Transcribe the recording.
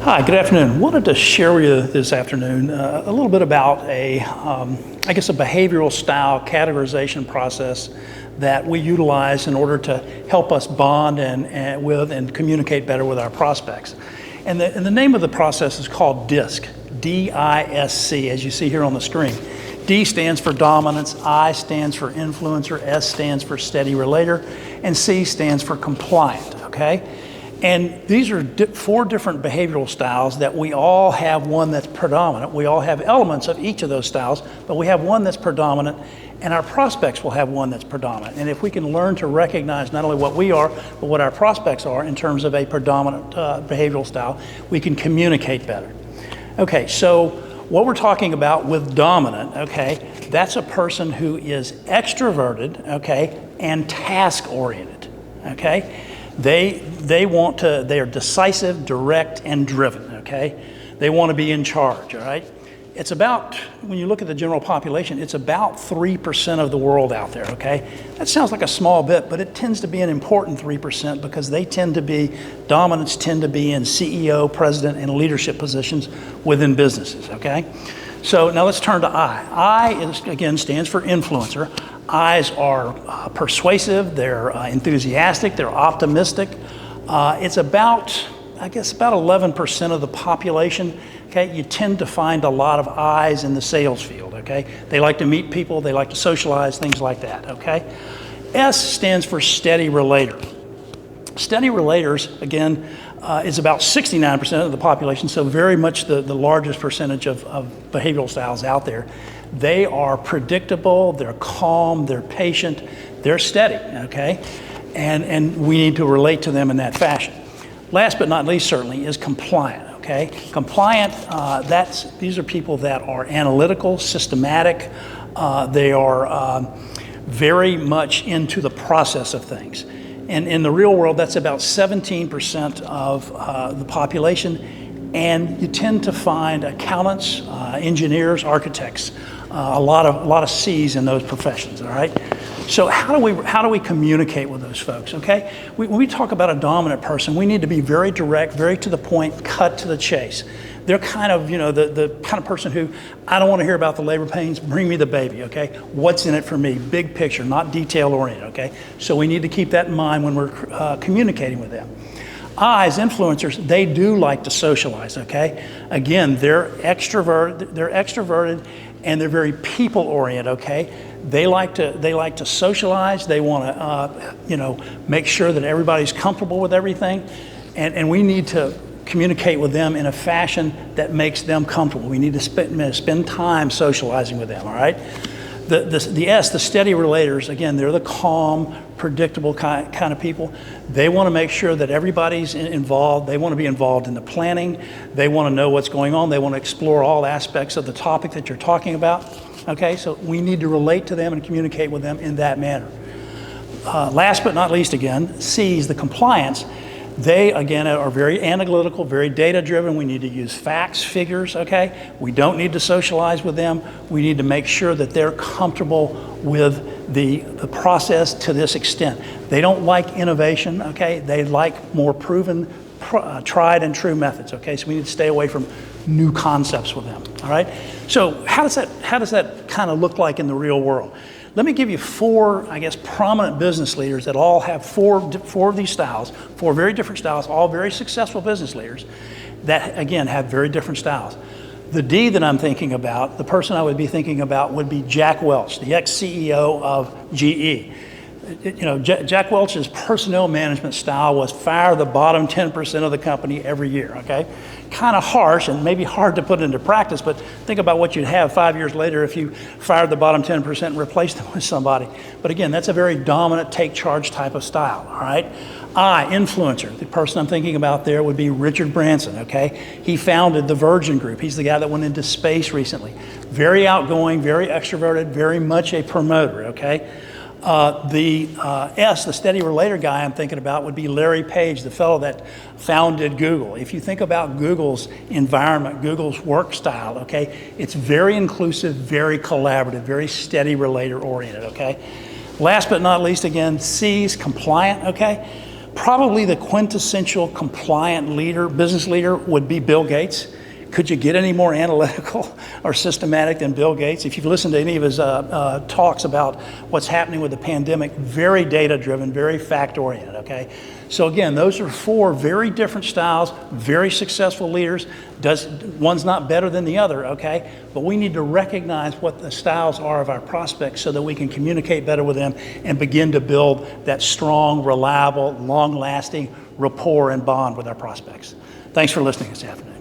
Hi, good afternoon. Wanted to share with you this afternoon a little bit about a behavioral style categorization process that we utilize in order to help us bond and communicate better with our prospects. And the name of the process is called DISC, D-I-S-C, as you see here on the screen. D stands for dominance, I stands for influencer, S stands for steady relator, and C stands for compliant, okay? And these are four different behavioral styles that we all have one that's predominant. We all have elements of each of those styles, but we have one that's predominant, and our prospects will have one that's predominant. And if we can learn to recognize not only what we are, but what our prospects are in terms of a predominant behavioral style, we can communicate better. Okay, so what we're talking about with dominant, okay, that's a person who is extroverted, okay, and task-oriented, okay? They are decisive, direct, and driven, okay? They want to be in charge, all right? It's about, when you look at the general population, it's about 3% of the world out there, okay? That sounds like a small bit, but it tends to be an important 3% because dominants tend to be in CEO, president, and leadership positions within businesses, okay? So now let's turn to I. I stands for influencer. I's are persuasive, they're enthusiastic, they're optimistic. It's about 11% of the population. Okay, you tend to find a lot of I's in the sales field. Okay, they like to meet people, they like to socialize, things like that. Okay, S stands for steady relator. Steady relators, again, is about 69% of the population, so very much the largest percentage of behavioral styles out there. They are predictable, they're calm, they're patient, they're steady, okay? And we need to relate to them in that fashion. Last but not least, certainly, is compliant, okay? Compliant, these are people that are analytical, systematic, they are very much into the process of things. And in the real world, that's about 17% of the population. And you tend to find accountants, engineers, architects, a lot of C's in those professions, all right? So how do we communicate with those folks, okay? When we talk about a dominant person, we need to be very direct, very to the point, cut to the chase. They're kind of, the kind of person who, I don't want to hear about the labor pains, bring me the baby, okay? What's in it for me? Big picture, not detail oriented, okay? So we need to keep that in mind when we're communicating with them. I's, influencers, they do like to socialize, okay? Again, they're extroverted and they're very people oriented, okay? They like to socialize, they want to, make sure that everybody's comfortable with everything, and we need to communicate with them in a fashion that makes them comfortable. We need to spend time socializing with them, all right? The S, the steady relators, again, they're the calm, predictable kind of people. They want to make sure that everybody's involved. They want to be involved in the planning. They want to know what's going on. They want to explore all aspects of the topic that you're talking about. Okay, so we need to relate to them and communicate with them in that manner. Last but not least, again, C's, the compliance. They, again, are very analytical, very data-driven. We need to use facts, figures, okay? We don't need to socialize with them. We need to make sure that they're comfortable with the process to this extent. They don't like innovation, okay? They like more proven, tried and true methods, okay? So we need to stay away from new concepts with them, all right? So how does that kind of look like in the real world? Let me give you four, prominent business leaders that all have four of these styles, four very different styles, all very successful business leaders that, again, have very different styles. The D that I'm thinking about, the person I would be thinking about would be Jack Welch, the ex-CEO of GE. Jack Welch's personnel management style was fire the bottom 10% of the company every year, okay? Kind of harsh and maybe hard to put into practice, but think about what you'd have 5 years later if you fired the bottom 10% and replaced them with somebody. But again, that's a very dominant, take charge type of style, all right? I, influencer, the person I'm thinking about there would be Richard Branson, okay? He founded the Virgin Group. He's the guy that went into space recently. Very outgoing, very extroverted, very much a promoter, okay? The steady relator guy I'm thinking about would be Larry Page, the fellow that founded Google. If you think about Google's environment, Google's work style, okay, it's very inclusive, very collaborative, very steady relator oriented, okay? Last but not least, again, C's, compliant, okay? Probably the quintessential compliant leader, business leader, would be Bill Gates. Could you get any more analytical or systematic than Bill Gates? If you've listened to any of his talks about what's happening with the pandemic, very data-driven, very fact-oriented, okay? So again, those are 4 very different styles, very successful leaders. One's not better than the other, okay? But we need to recognize what the styles are of our prospects so that we can communicate better with them and begin to build that strong, reliable, long-lasting rapport and bond with our prospects. Thanks for listening this afternoon.